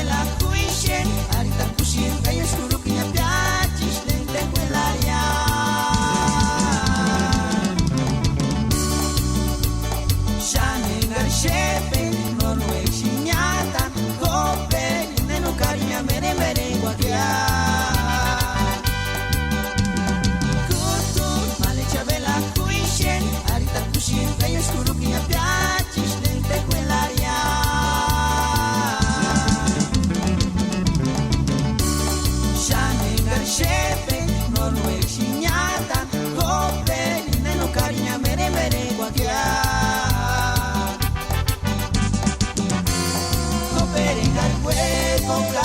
bela kuishen arita kushin kayo skuru kinya piachis lente quell'aria shane garshepe non lo eshinyata kope nenu karinya mere mere guakia kutu malecha bela kuishen arita kushin kayo skuru kinya piachis lente quell'aria Shepe, non lo eshinyata, kope, nenu karinya mere mere guakia. Kope ringar kwe, koka